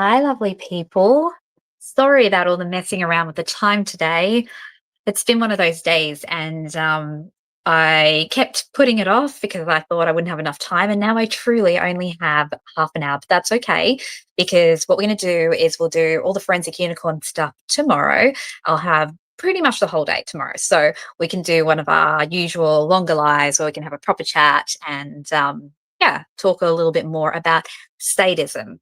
Hi, lovely people. Sorry about all the messing around with the time today. It's been one of those days, and I kept putting it off because I thought I wouldn't have enough time. And now I truly only have half an hour, but that's okay because what we're going to do is we'll do all the forensic unicorn stuff tomorrow. I'll have pretty much the whole day tomorrow. So we can do one of our usual longer lives where we can have a proper chat and, yeah, talk a little bit more about sadism,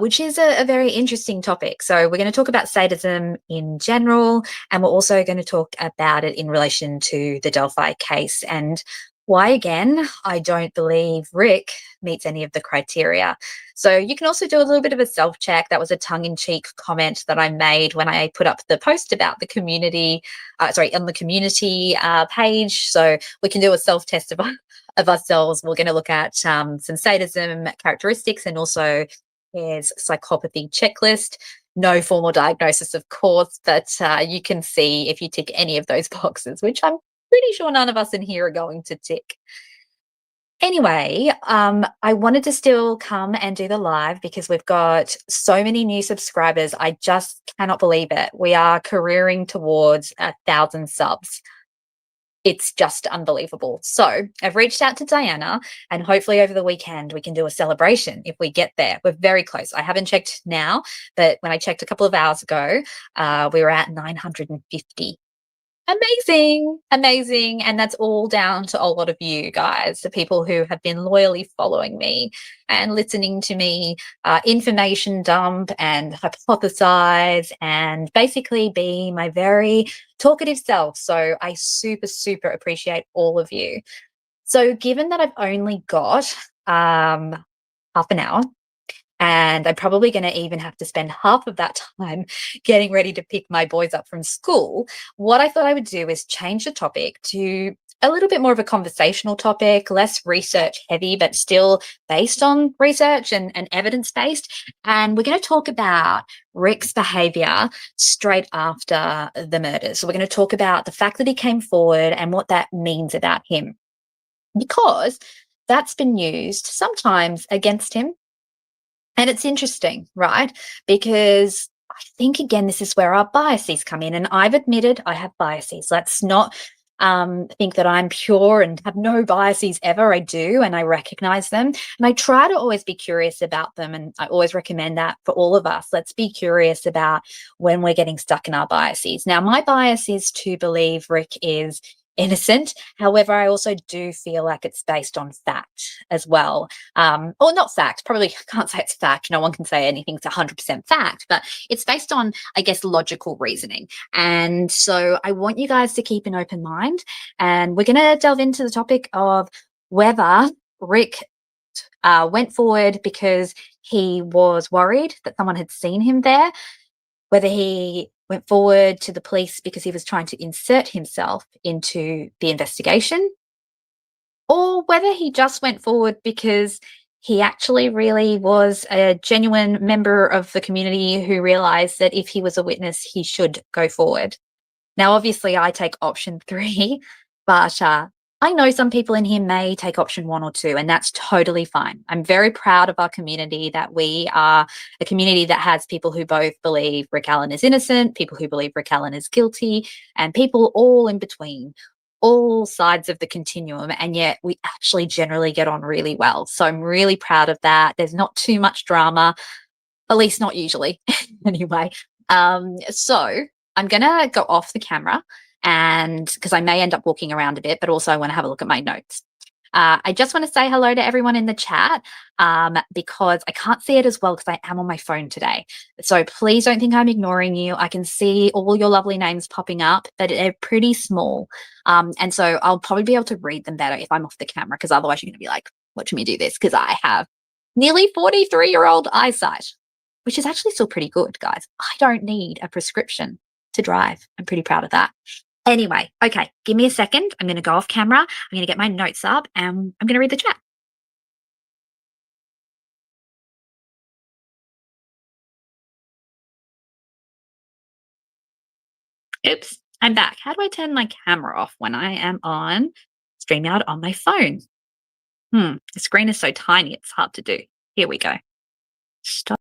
which is a very interesting topic. So, we're going to talk about sadism in general, and we're also going to talk about it in relation to the Delphi case and why, again, I don't believe Rick meets any of the criteria. So, you can also do a little bit of a self check. That was a tongue in cheek comment that I made when I put up the post about the community, on the community page. So, we can do a self test of ourselves. We're going to look at some sadism characteristics and also his psychopathy checklist. No formal diagnosis, of course, but you can see if you tick any of those boxes, which I'm pretty sure none of us in here are going to tick. Anyway, I wanted to still come and do the live because we've got so many new subscribers. I just cannot believe it. We are careering towards 1,000 subs. It's just unbelievable. So I've reached out to Diana, and hopefully over the weekend we can do a celebration if we get there. We're very close. I haven't checked now, but when I checked a couple of hours ago, we were at 950. Amazing, amazing. And that's all down to a lot of you guys, the people who have been loyally following me and listening to me information dump and hypothesize and basically be my very talkative self. So I super, super appreciate all of you. So, given that I've only got half an hour, and I'm probably going to even have to spend half of that time getting ready to pick my boys up from school. What I thought I would do is change the topic to a little bit more of a conversational topic, less research heavy, but still based on research and evidence based. And we're going to talk about Rick's behavior straight after the murders. So we're going to talk about the fact that he came forward and what that means about him, because that's been used sometimes against him, and it's interesting, right? Because I think, again, this is where our biases come in. And I've admitted I have biases. Let's not think that I'm pure and have no biases ever. I do, and I recognize them. And I try to always be curious about them. And I always recommend that for all of us. Let's be curious about when we're getting stuck in our biases. Now, my bias is to believe Rick is innocent. However, I also do feel like it's based on fact as well. Or not fact, probably can't say it's fact. No one can say anything's 100% fact, but it's based on, I guess, logical reasoning. And so I want you guys to keep an open mind. And we're going to delve into the topic of whether Rick went forward because he was worried that someone had seen him there, whether he went forward to the police because he was trying to insert himself into the investigation, or whether he just went forward because he actually really was a genuine member of the community who realized that if he was a witness, he should go forward. Now, obviously, I take option three, but I know some people in here may take option one or two, and that's totally fine. I'm very proud of our community that we are a community that has people who both believe Rick Allen is innocent, people who believe Rick Allen is guilty, and people all in between, all sides of the continuum. And yet we actually generally get on really well. So I'm really proud of that. There's not too much drama, at least not usually anyway. So I'm going to go off the camera, and because I may end up walking around a bit, but also I want to have a look at my notes. I just want to say hello to everyone in the chat, because I can't see it as well because I am on my phone today. So please don't think I'm ignoring you. I can see all your lovely names popping up, but they're pretty small. And so I'll probably be able to read them better if I'm off the camera, because otherwise you're going to be like, watching me do this, because I have nearly 43-year-old eyesight, which is actually still pretty good, guys. I don't need a prescription to drive. I'm pretty proud of that. Anyway, okay, give me a second. I'm going to go off camera. I'm going to get my notes up and I'm going to read the chat. Oops, I'm back. How do I turn my camera off when I am on StreamYard on my phone? The screen is so tiny, it's hard to do. Here we go. Stop.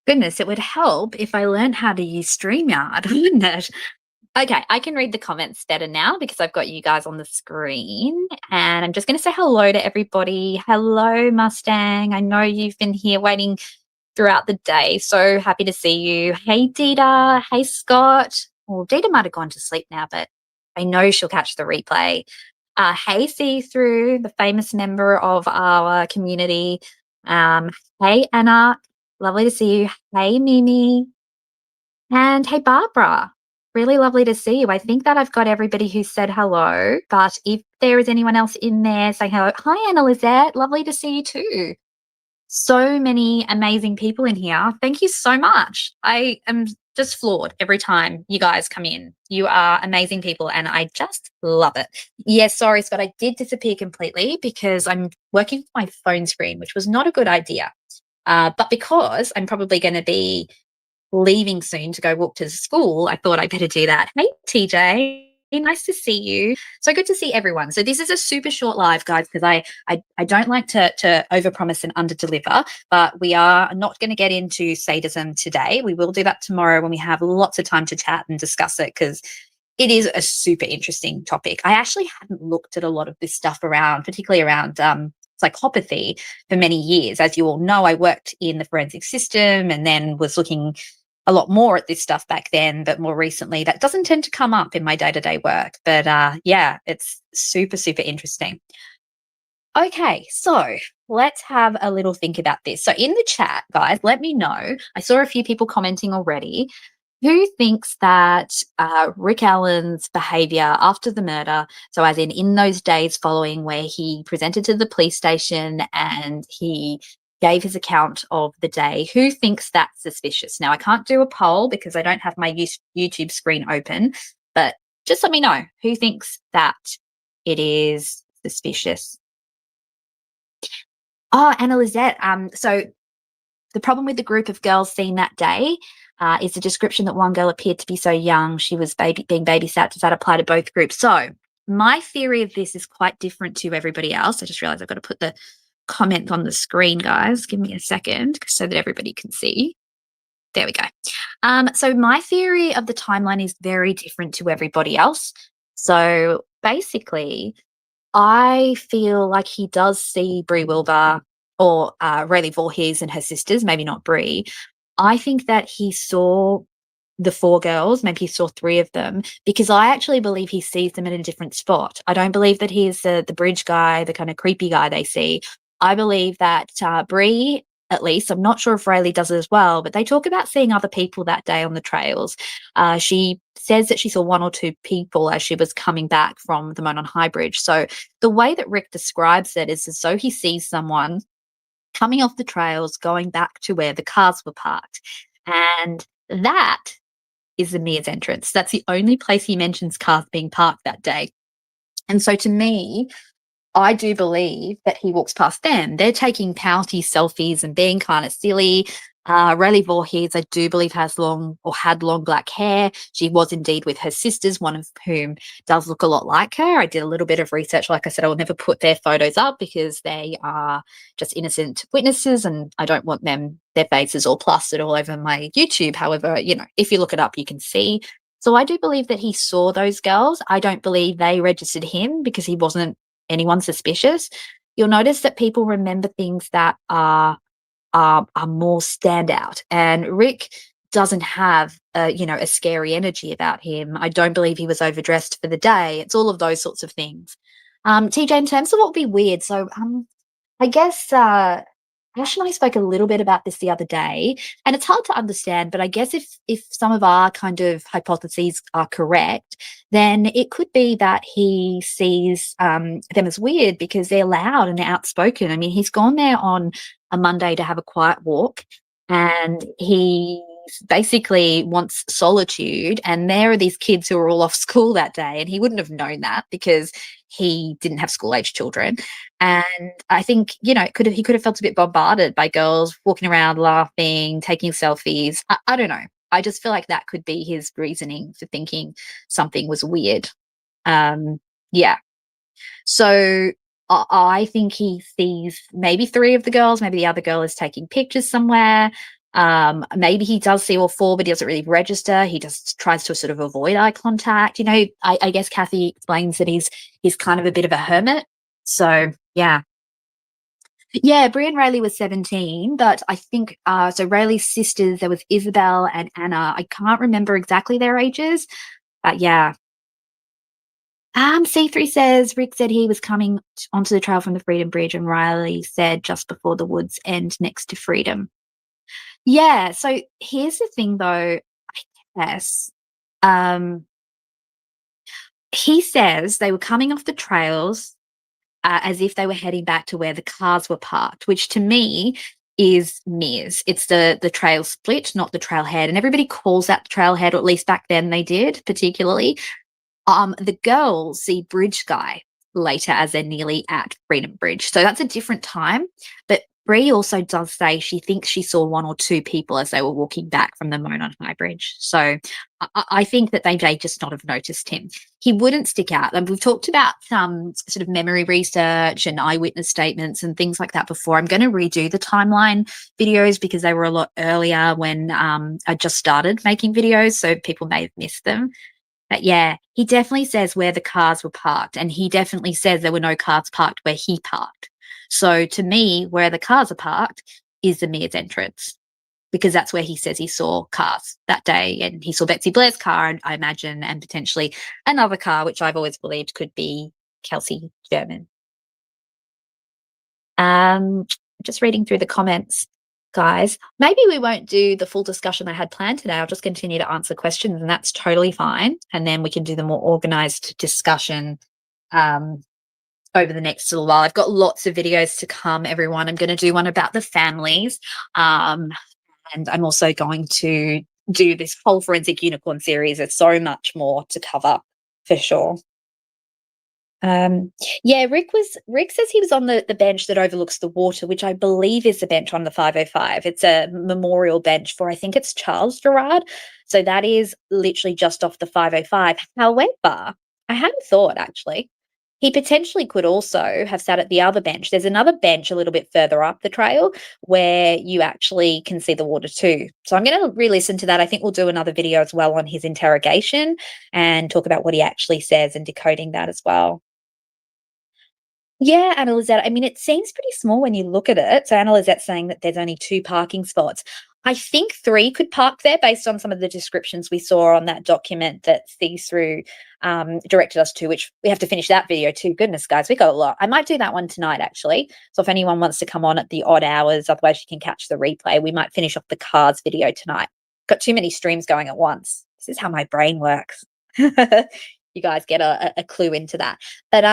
Goodness, it would help if I learned how to use StreamYard, wouldn't it? Okay, I can read the comments better now because I've got you guys on the screen. And I'm just going to say hello to everybody. Hello, Mustang. I know you've been here waiting throughout the day. So happy to see you. Hey, Dita. Hey, Scott. Well, Dita might have gone to sleep now, but I know she'll catch the replay. Hey, See Through, the famous member of our community. Um, hey, Anna. Lovely to see you. Hey, Mimi. And hey, Barbara. Really lovely to see you. I think that I've got everybody who said hello, but if there is anyone else in there saying hello, hi, Anna Lizette. Lovely to see you too. So many amazing people in here. Thank you so much. I am just floored every time you guys come in. You are amazing people and I just love it. Yes, sorry, Scott, I did disappear completely because I'm working with my phone screen, which was not a good idea. But because I'm probably going to be leaving soon to go walk to school, I thought I'd better do that. Hey, TJ. Nice to see you. So good to see everyone. So this is a super short live, guys, because I don't like to overpromise and underdeliver, but we are not going to get into sadism today. We will do that tomorrow when we have lots of time to chat and discuss it because it is a super interesting topic. I actually hadn't looked at a lot of this stuff around, particularly around psychopathy for many years. As you all know, I worked in the forensic system and then was looking a lot more at this stuff back then, but more recently, that doesn't tend to come up in my day-to-day work. But yeah, it's super, super interesting. Okay, so let's have a little think about this. So in the chat, guys, let me know. I saw a few people commenting already. Who thinks that Rick Allen's behavior after the murder, so as in those days following where he presented to the police station and he gave his account of the day, who thinks that's suspicious? Now, I can't do a poll because I don't have my YouTube screen open, but just let me know who thinks that it is suspicious. Oh, Anna Lizette. So the problem with the group of girls seen that day is the description that one girl appeared to be so young she was being babysat. Does that apply to both groups? So my theory of this is quite different to everybody else. I just realized I've got to put the comment on the screen, guys. Give me a second so that everybody can see. There we go. So my theory of the timeline is very different to everybody else. So basically, I feel like he does see Bree Wilbur or Rayleigh Voorhees and her sisters, maybe not Bree. I think that he saw the four girls, maybe he saw three of them, because I actually believe he sees them in a different spot. I don't believe that he's the bridge guy, the kind of creepy guy they see. I believe that Bree, at least, I'm not sure if Rayleigh does it as well, but they talk about seeing other people that day on the trails. She says that she saw one or two people as she was coming back from the Monon High Bridge. So the way that Rick describes it is as though he sees someone coming off the trails, going back to where the cars were parked. And that is the Mears entrance. That's the only place he mentions cars being parked that day. And so to me, I do believe that he walks past them. They're taking pouty selfies and being kind of silly. Rayleigh Voorhees, I do believe, has long or had long black hair. She was indeed with her sisters, one of whom does look a lot like her. I did a little bit of research. Like I said, I will never put their photos up because they are just innocent witnesses and I don't want their faces all plastered all over my YouTube. However, if you look it up, you can see. So I do believe that he saw those girls. I don't believe they registered him because he wasn't anyone suspicious. You'll notice that people remember things that are more standout. And Rick doesn't have a scary energy about him. I don't believe he was overdressed for the day. It's all of those sorts of things. TJ, in terms of what would be weird, so I guess Ash and I spoke a little bit about this the other day, and it's hard to understand, but I guess if some of our kind of hypotheses are correct, then it could be that he sees them as weird because they're loud and they're outspoken. I mean, he's gone there on a Monday to have a quiet walk, and he basically wants solitude, and there are these kids who are all off school that day, and he wouldn't have known that because he didn't have school-age children. And I think, he could have felt a bit bombarded by girls walking around laughing, taking selfies. I don't know. I just feel like that could be his reasoning for thinking something was weird. Yeah. So I think he sees maybe three of the girls, maybe the other girl is taking pictures somewhere. Maybe he does see all four, but he doesn't really register. He just tries to sort of avoid eye contact. I guess Kathy explains that he's kind of a bit of a hermit. So yeah. Yeah, Brie and Rayleigh was 17, but I think so Rayleigh's sisters, there was Isabel and Anna. I can't remember exactly their ages, but yeah. C3 says Rick said he was coming onto the trail from the Freedom Bridge, and Riley said just before the woods end next to Freedom. Yeah, so here's the thing though, I guess. Um, he says they were coming off the trails as if they were heading back to where the cars were parked, which to me is Mears. It's the trail split, not the trailhead. And everybody calls that the trailhead, or at least back then they did, particularly. The girls see Bridge Guy later as they're nearly at Freedom Bridge. So that's a different time. But Bree also does say she thinks she saw one or two people as they were walking back from the Monon High Bridge. So I think that they may just not have noticed him. He wouldn't stick out. And we've talked about sort of memory research and eyewitness statements and things like that before. I'm going to redo the timeline videos because they were a lot earlier when I just started making videos. So people may have missed them. But yeah, he definitely says where the cars were parked, and he definitely says there were no cars parked where he parked. So to me, where the cars are parked is the Mears entrance, because that's where he says he saw cars that day, and he saw Betsy Blair's car, I imagine, and potentially another car, which I've always believed could be Kelsey German. Just reading through the comments, guys. Maybe we won't do the full discussion I had planned today. I'll just continue to answer questions, and that's totally fine. And then we can do the more organized discussion over the next little while. I've got lots of videos to come, everyone. I'm going to do one about the families. And I'm also going to do this whole forensic unicorn series. There's so much more to cover for sure. Yeah, Rick says he was on the bench that overlooks the water, which I believe is the bench on the 505. It's a memorial bench for, I think it's Charles Gerard. So that is literally just off the 505. However, I hadn't thought actually. He potentially could also have sat at the other bench. There's another bench a little bit further up the trail where you actually can see the water too. So I'm going to re-listen to that. I think we'll do another video as well on his interrogation and talk about what he actually says and decoding that as well. Yeah, Anna Lizette. I mean, it seems pretty small when you look at it. So Anna Lizette's saying that there's only 2 parking spots. I think 3 could park there based on some of the descriptions we saw on that document that See-Through directed us to, which we have to finish that video too. Goodness, guys, we got a lot. I might do that one tonight, actually. So if anyone wants to come on at the odd hours, otherwise you can catch the replay. We might finish off the cars video tonight. Got too many streams going at once. This is how my brain works. You guys get a clue into that. But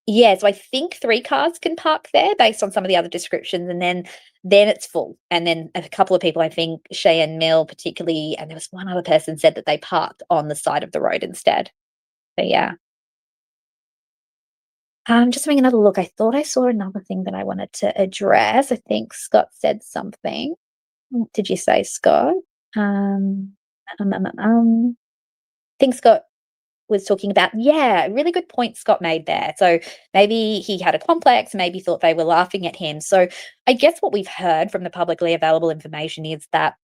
yeah, so I think 3 cars can park there based on some of the other descriptions, and then it's full. And then a couple of people, I think Cheyenne Mill particularly, and there was one other person said that they parked on the side of the road instead. But yeah. Just having another look. I thought I saw another thing that I wanted to address. I think Scott said something. What did you say, Scott? I think Scott was talking about, yeah, really good point Scott made there. So maybe he had a complex, maybe thought they were laughing at him. So I guess what we've heard from the publicly available information is that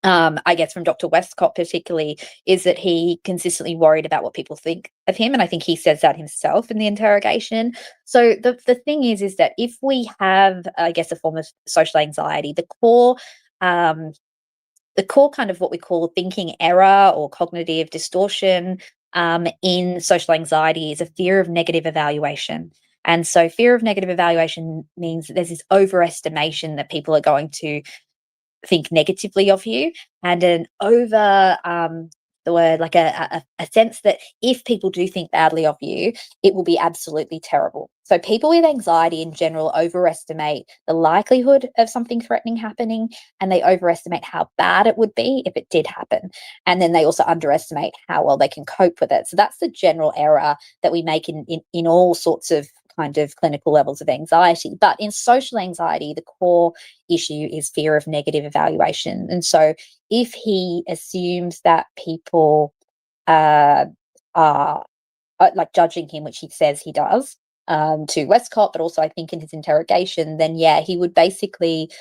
I guess from Dr. Westcott particularly, is that he consistently worried about what people think of him. And I think he says that himself in the interrogation. So the thing is that if we have, I guess, a form of social anxiety, the core kind of what we call thinking error or cognitive distortion in social anxiety is a fear of negative evaluation. And so fear of negative evaluation means that there's this overestimation that people are going to think negatively of you, and an over the word like a sense that if people do think badly of you, it will be absolutely terrible. So people with anxiety in general overestimate the likelihood of something threatening happening, and they overestimate how bad it would be if it did happen, and then they also underestimate how well they can cope with it. So that's the general error that we make in all sorts of kind of clinical levels of anxiety. But in social anxiety, the core issue is fear of negative evaluation. And so if he assumes that people are like judging him, which he says he does, to Westcott, but also I think in his interrogation, then yeah, he would basically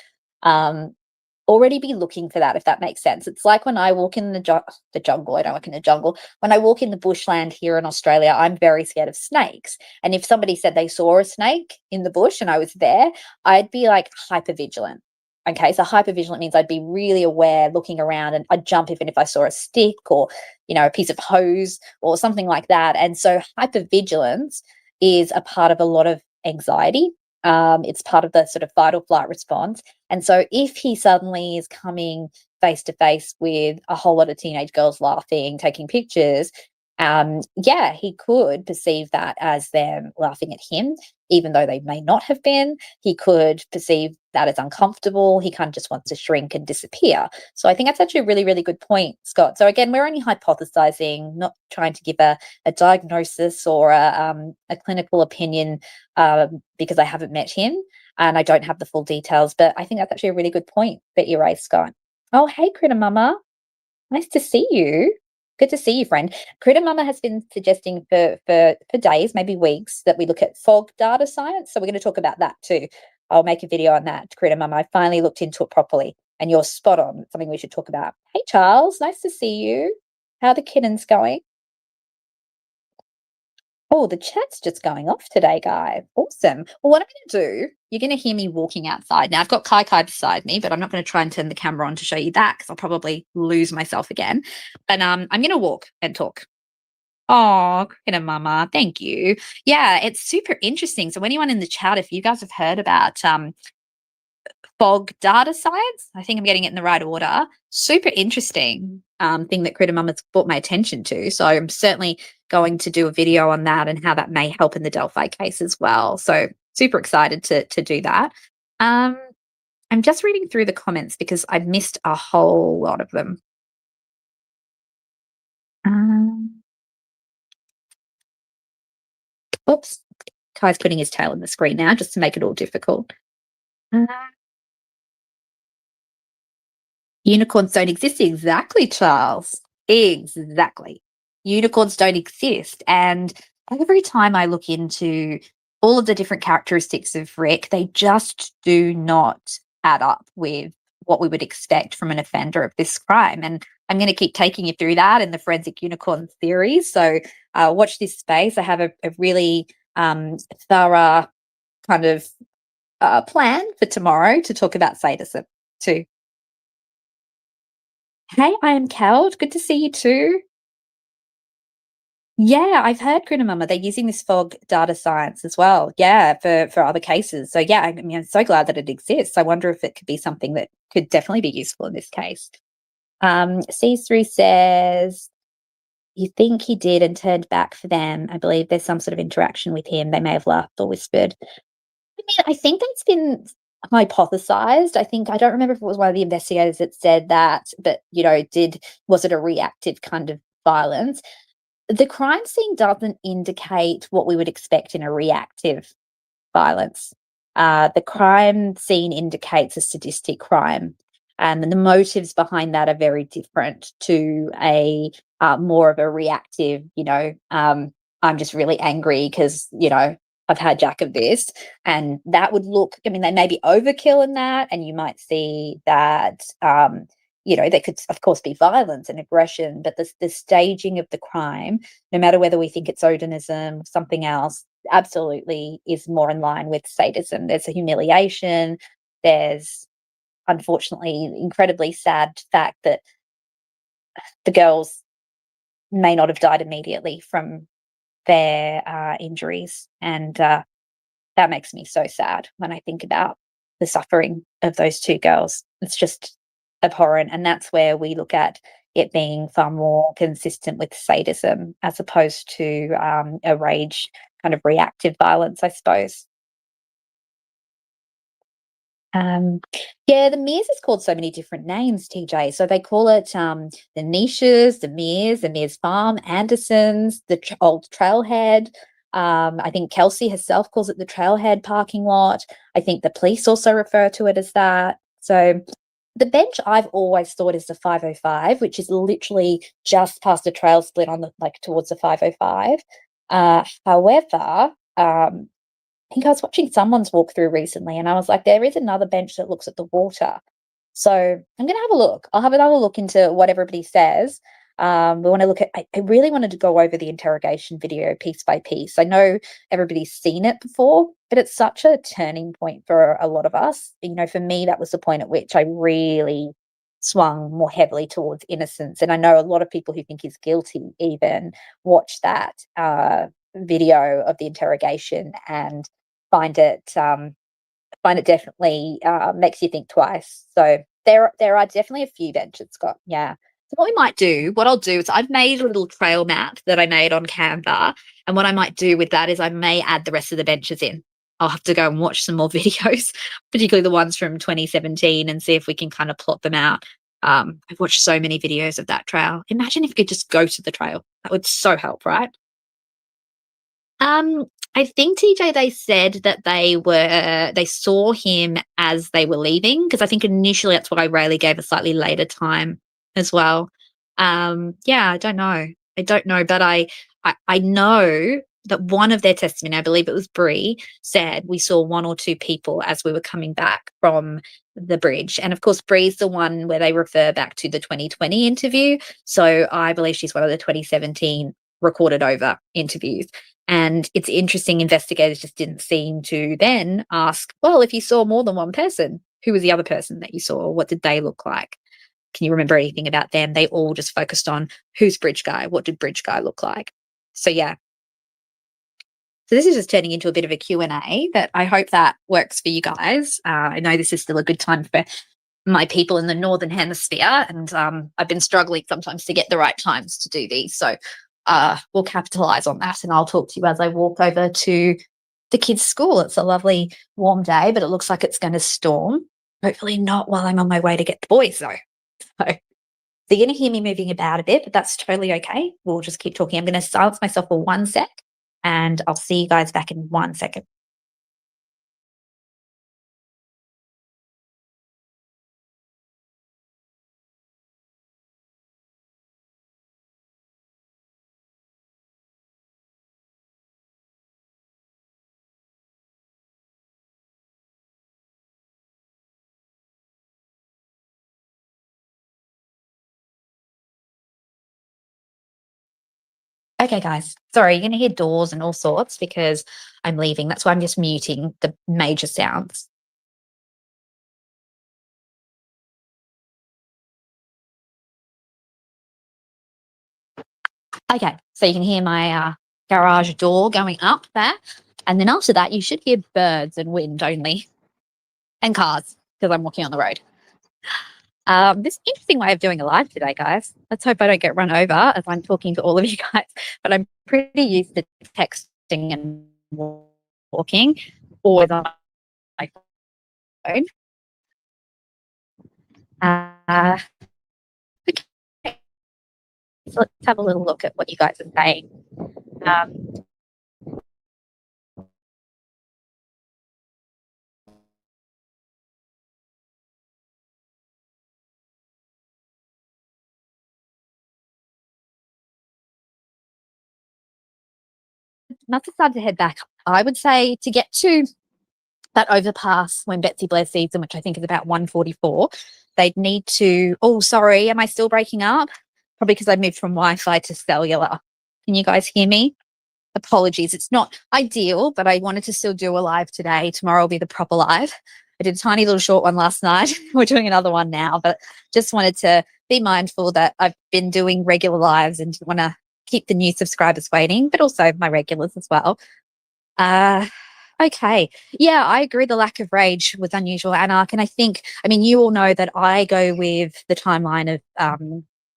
already be looking for that, if that makes sense. It's like when I walk in the jungle, I don't work in the jungle. When I walk in the bushland here in Australia, I'm very scared of snakes. And if somebody said they saw a snake in the bush and I was there, I'd be like hyper vigilant. Okay, so hyper vigilant means I'd be really aware, looking around, and I'd jump even if I saw a stick or, a piece of hose or something like that. And so hyper vigilance is a part of a lot of anxiety. It's part of the sort of fight or flight response. And so if he suddenly is coming face to face with a whole lot of teenage girls laughing, taking pictures, yeah, he could perceive that as them laughing at him, even though they may not have been. He could perceive that as uncomfortable. He kind of just wants to shrink and disappear. So I think that's actually a really, really good point, Scott. So again, we're only hypothesizing, not trying to give a diagnosis or a clinical opinion, because I haven't met him and I don't have the full details. But I think that's actually a really good point that you raised, Scott. Oh, hey, Critter Mama. Nice to see you. Good to see you, friend. Critter Mama has been suggesting for days, maybe weeks, that we look at fog data science. So we're going to talk about that too. I'll make a video on that, Critter Mama. I finally looked into it properly, and you're spot on. It's something we should talk about. Hey, Charles. Nice to see you. How are the kittens going? Oh, the chat's just going off today, guys. Awesome. Well, what I'm going to do, you're going to hear me walking outside. Now, I've got Kai Kai beside me, but I'm not going to try and turn the camera on to show you that because I'll probably lose myself again. But I'm going to walk and talk. Oh, Critter Mama, thank you. Yeah, it's super interesting. So, anyone in the chat, if you guys have heard about fog data science, I think I'm getting it in the right order. Super interesting thing that Critter Mama's brought my attention to. So I'm certainly going to do a video on that and how that may help in the Delphi case as well. So super excited to do that. I'm just reading through the comments because I missed a whole lot of them. Oops. Kai's putting his tail in the screen now just to make it all difficult. Unicorns don't exist. Exactly, Charles. Exactly. Unicorns don't exist. And every time I look into all of the different characteristics of Rick, they just do not add up with what we would expect from an offender of this crime. And I'm going to keep taking you through that in the forensic unicorn theories. So watch this space. I have a really thorough kind of plan for tomorrow to talk about sadism too. Hey, I am Cal. Good to see you too. Yeah, I've heard Critter Mama. They're using this fog data science as well. Yeah, for other cases. So yeah, I mean, I'm so glad that it exists. I wonder if it could be something that could definitely be useful in this case. C3 says, you think he did and turned back for them. I believe there's some sort of interaction with him. They may have laughed or whispered. I mean, I think that's been hypothesized. I don't remember if it was one of the investigators that said that, but was it a reactive kind of violence? The crime scene doesn't indicate what we would expect in a reactive violence. The crime scene indicates a sadistic crime, and the motives behind that are very different to a more of a reactive. I'm just really angry because I've had jack of this, and that would look. I mean, they may be overkill in that, and you might see that. There could, of course, be violence and aggression, but the staging of the crime, no matter whether we think it's odonism, something else, absolutely is more in line with sadism. There's a humiliation. There's, unfortunately, incredibly sad fact that the girls may not have died immediately from their injuries. And that makes me so sad when I think about the suffering of those two girls. It's just abhorrent. And that's where we look at it being far more consistent with sadism as opposed to a rage kind of reactive violence, I suppose. Yeah, the Mears is called so many different names, TJ. So they call it the Niches, the Mears Farm, Anderson's, the old Trailhead. I think Kelsey herself calls it the Trailhead parking lot. I think the police also refer to it as that. So the bench I've always thought is the 505, which is literally just past the trail split on the towards the 505. However, I think I was watching someone's walkthrough recently, and I was like, there is another bench that looks at the water. So I'm going to have a look. I'll have another look into what everybody says. We want to look at, I really wanted to go over the interrogation video piece by piece. I know everybody's seen it before, but it's such a turning point for a lot of us. You know, for me, that was the point at which I really swung more heavily towards innocence. And I know a lot of people who think he's guilty even watch that video of the interrogation and find it definitely makes you think twice. So there are definitely a few benches, Scott. Yeah. So what I'll do is I've made a little trail map that I made on Canva, and what I might do with that is I may add the rest of the benches in. I'll have to go and watch some more videos, particularly the ones from 2017, and see if we can kind of plot them out. I've watched so many videos of that trail. Imagine if you could just go to the trail. That would so help, right? Um, I think TJ, they said that they saw him as they were leaving, because I think initially that's why Rayleigh gave a slightly later time as well. Yeah, I don't know. I don't know, but I know that one of their testimony, I believe it was Bree, said we saw one or two people as we were coming back from the bridge. And of course, Bree's the one where they refer back to the 2020 interview. So I believe she's one of the 2017 recorded over interviews. And it's interesting, investigators just didn't seem to then ask, well, if you saw more than one person, who was the other person that you saw? What did they look like? Can you remember anything about them? They all just focused on who's Bridge Guy? What did Bridge Guy look like? So, yeah. So this is just turning into a bit of a Q&A, but I hope that works for you guys. I know this is still a good time for my people in the Northern Hemisphere, and I've been struggling sometimes to get the right times to do these. So we'll capitalize on that, and I'll talk to you as I walk over to the kids' school. It's a lovely warm day, but it looks like it's going to storm. Hopefully not while I'm on my way to get the boys, though. So you're going to hear me moving about a bit, but that's totally okay. We'll just keep talking. I'm going to silence myself for 1 sec, and I'll see you guys back in 1 second. Okay, guys. Sorry, you're going to hear doors and all sorts because I'm leaving. That's why I'm just muting the major sounds. Okay, so you can hear my garage door going up there. And then after that, you should hear birds and wind only, and cars, because I'm walking on the road. This interesting way of doing a live today, guys. Let's hope I don't get run over as I'm talking to all of you guys. But I'm pretty used to texting and walking, always on my phone. Uh, okay, so let's have a little look at what you guys are saying. Not decide to head back. I would say to get to that overpass when Betsy Blair sees them, which I think is about 144, they'd need to, oh, sorry, am I still breaking up? Probably because I moved from Wi-Fi to cellular. Can you guys hear me? Apologies. It's not ideal, but I wanted to still do a live today. Tomorrow will be the proper live. I did a tiny little short one last night. We're doing another one now, but just wanted to be mindful that I've been doing regular lives and want to keep the new subscribers waiting, but also my regulars as well. Okay. Yeah, I agree. The lack of rage was unusual, Anarch. And I think, I mean, you all know that I go with the timeline of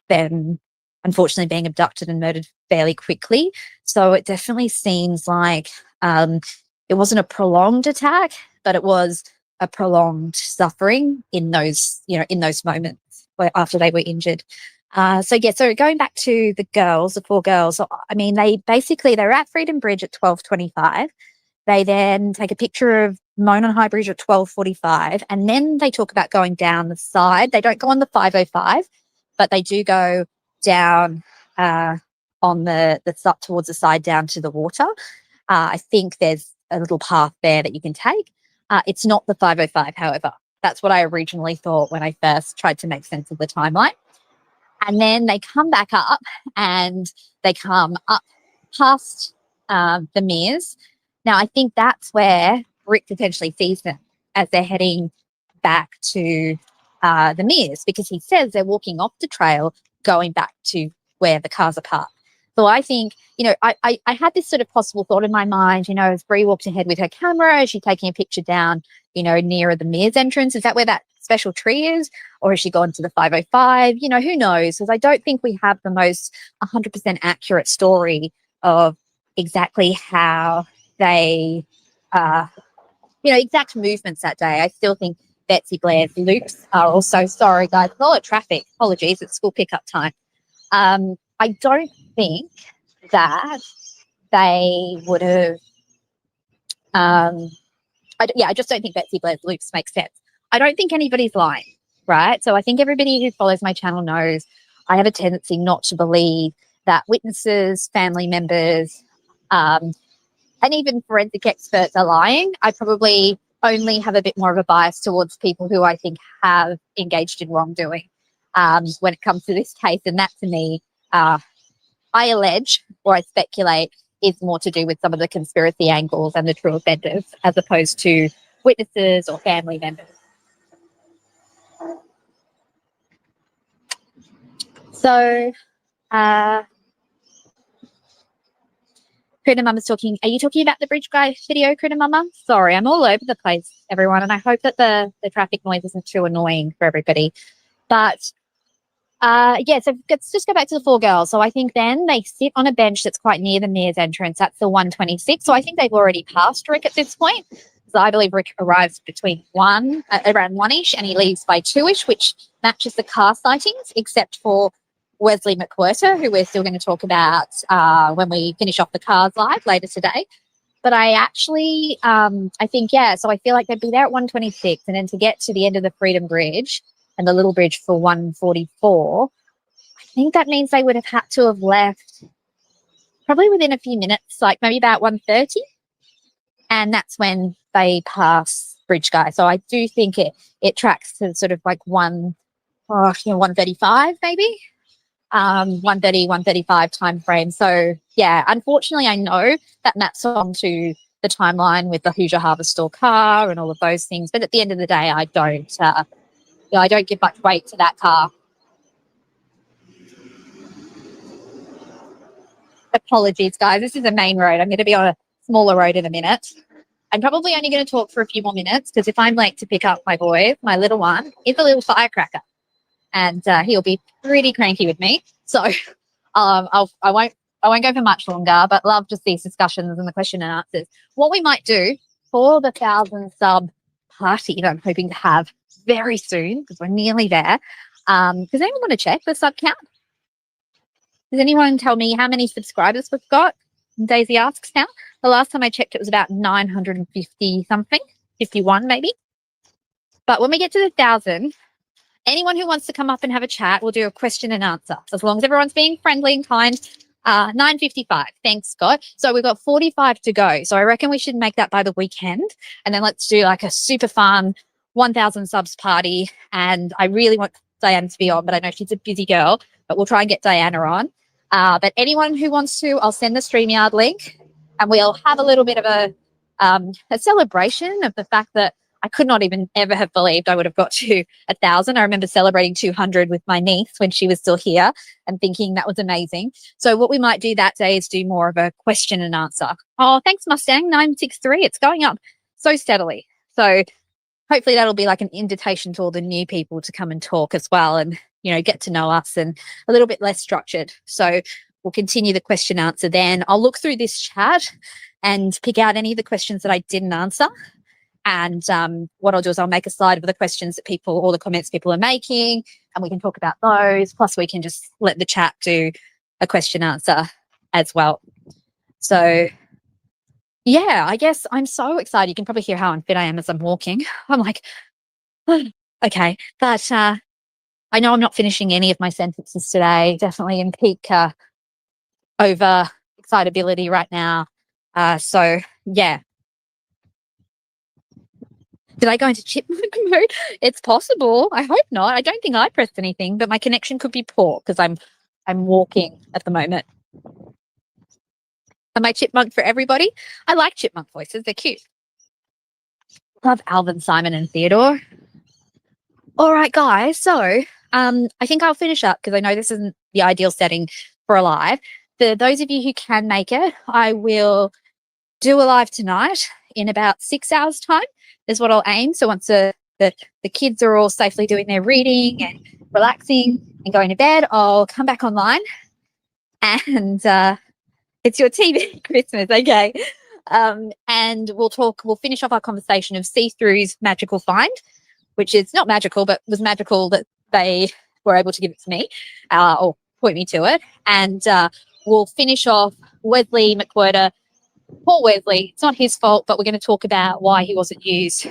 them unfortunately being abducted and murdered fairly quickly. So it definitely seems like it wasn't a prolonged attack, but it was a prolonged suffering in those, in those moments where after they were injured. So going back to the girls, the four girls, I mean, they're at Freedom Bridge at 12:25. They then take a picture of Monon High Bridge at 12:45, and then they talk about going down the side. They don't go on the 505, but they do go down on the towards the side down to the water. I think there's a little path there that you can take. It's not the 505, however. That's what I originally thought when I first tried to make sense of the timeline. And then they come back up and they come up past the Mears. Now, I think that's where Rick potentially sees them as they're heading back to the Mears, because he says they're walking off the trail going back to where the cars are parked. So I think, I had this sort of possible thought in my mind, as Bree walked ahead with her camera, is she taking a picture down, nearer the Mears entrance? Is that where that special tree is? Or has she gone to the 505? Who knows? Because I don't think we have the most 100% accurate story of exactly how they, exact movements that day. I still think Betsy Blair's loops are also, sorry guys, a lot of traffic. Apologies, it's school pickup time. I don't think that they would have, I just don't think Betsy Blair's loops make sense. I don't think anybody's lying, right? So I think everybody who follows my channel knows I have a tendency not to believe that witnesses, family members, and even forensic experts are lying. I probably only have a bit more of a bias towards people who I think have engaged in wrongdoing when it comes to this case. And that, to me, I allege, or I speculate, is more to do with some of the conspiracy angles and the true offenders, as opposed to witnesses or family members. So, Critter Mama's talking. Are you talking about the bridge guy video, Critter Mama? Sorry, I'm all over the place, everyone, and I hope that the traffic noise isn't too annoying for everybody. But so let's just go back to the four girls. So I think then they sit on a bench that's quite near the Mears entrance. That's the 126. So I think they've already passed Rick at this point. So I believe Rick arrives between around 1-ish, and he leaves by 2-ish, which matches the car sightings, except for Wesley McWhirter, who we're still going to talk about when we finish off the cars live later today. But I actually, I think, so I feel like they'd be there at 126, and then to get to the end of the Freedom Bridge and the little bridge for 144, I think that means they would have had to have left probably within a few minutes, like maybe about 1:30. And that's when they pass Bridge Guy. So I do think it tracks to sort of like 1:35 maybe. 1:30, 1:35 time frame. So yeah, unfortunately, I know that maps onto the timeline with the Hoosier Harvest Store car and all of those things. But at the end of the day, I don't give much weight to that car. Apologies, guys. This is a main road. I'm going to be on a smaller road in a minute. I'm probably only going to talk for a few more minutes, because if I'm late to pick up my boy, my little one, is a little firecracker, and he'll be pretty cranky with me. So I won't go for much longer, but love just these discussions and the question and answers. What we might do for the 1,000 sub party that I'm hoping to have very soon, because we're nearly there. Does anyone want to check the sub count? Does anyone tell me how many subscribers we've got? Daisy asks now. The last time I checked, it was about 950 something, 51 maybe. But when we get to the 1,000, anyone who wants to come up and have a chat, we'll do a question and answer, as long as everyone's being friendly and kind. 9:55. Thanks, Scott. So we've got 45 to go. So I reckon we should make that by the weekend. And then let's do like a super fun 1,000 subs party. And I really want Diane to be on, but I know she's a busy girl, but we'll try and get Diana on. But anyone who wants to, I'll send the StreamYard link, and we'll have a little bit of a celebration of the fact that I could not even ever have believed I would have got to 1,000. I remember celebrating 200 with my niece when she was still here and thinking that was amazing. So what we might do that day is do more of a question and answer. Oh, thanks, Mustang 963. It's going up so steadily. So hopefully that'll be like an invitation to all the new people to come and talk as well, and, get to know us, and a little bit less structured. So we'll continue the question answer then. I'll look through this chat and pick out any of the questions that I didn't answer. And what I'll do is I'll make a slide of the questions that all the comments people are making, and we can talk about those. Plus we can just let the chat do a question answer as well. So yeah, I guess I'm so excited. You can probably hear how unfit I am as I'm walking. I'm like, okay. But I know I'm not finishing any of my sentences today. Definitely in peak over excitability right now. So yeah. Did I go into chipmunk mode? It's possible. I hope not. I don't think I pressed anything, but my connection could be poor because I'm walking at the moment. Am I chipmunk for everybody? I like chipmunk voices. They're cute. Love Alvin, Simon, and Theodore. All right, guys. So I think I'll finish up because I know this isn't the ideal setting for a live. For those of you who can make it, I will do a live tonight in about 6 hours' time is what I'll aim. So once the kids are all safely doing their reading and relaxing and going to bed, I'll come back online and it's your TV Christmas, okay. And we'll finish off our conversation of See-Through's magical find, which is not magical, but was magical that they were able to give it to me or point me to it. And we'll finish off Wesley McWhirter. Poor Wesley, it's not his fault, but we're going to talk about why he wasn't used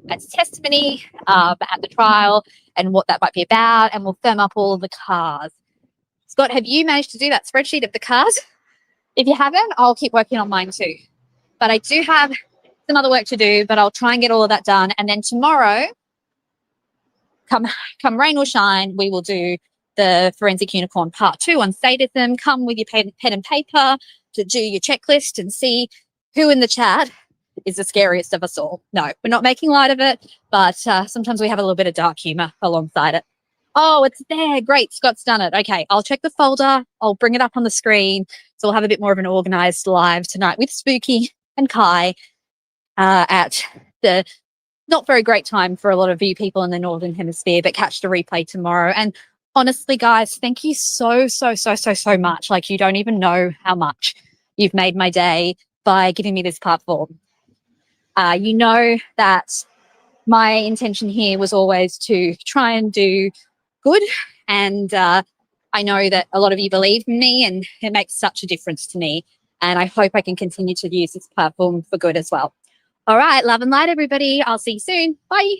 as testimony at the trial and what that might be about, and we'll firm up all of the cars. Scott, have you managed to do that spreadsheet of the cars? If you haven't, I'll keep working on mine too. But I do have some other work to do, but I'll try and get all of that done. And then tomorrow, come rain or shine, we will do the Forensic Unicorn Part 2 on sadism. Come with your pen and paper to do your checklist and see who in the chat is the scariest of us all. No, we're not making light of it, but sometimes we have a little bit of dark humor alongside it. Oh, it's there. Great. Scott's done it. Okay, I'll check the folder. I'll bring it up on the screen. So we'll have a bit more of an organized live tonight with Spooky and Kai at the not very great time for a lot of you people in the Northern Hemisphere, but catch the replay tomorrow. And honestly, guys, thank you so much. Like, you don't even know how much you've made my day by giving me this platform. You know that my intention here was always to try and do good. And I know that a lot of you believe in me, and it makes such a difference to me. And I hope I can continue to use this platform for good as well. All right. Love and light, everybody. I'll see you soon. Bye.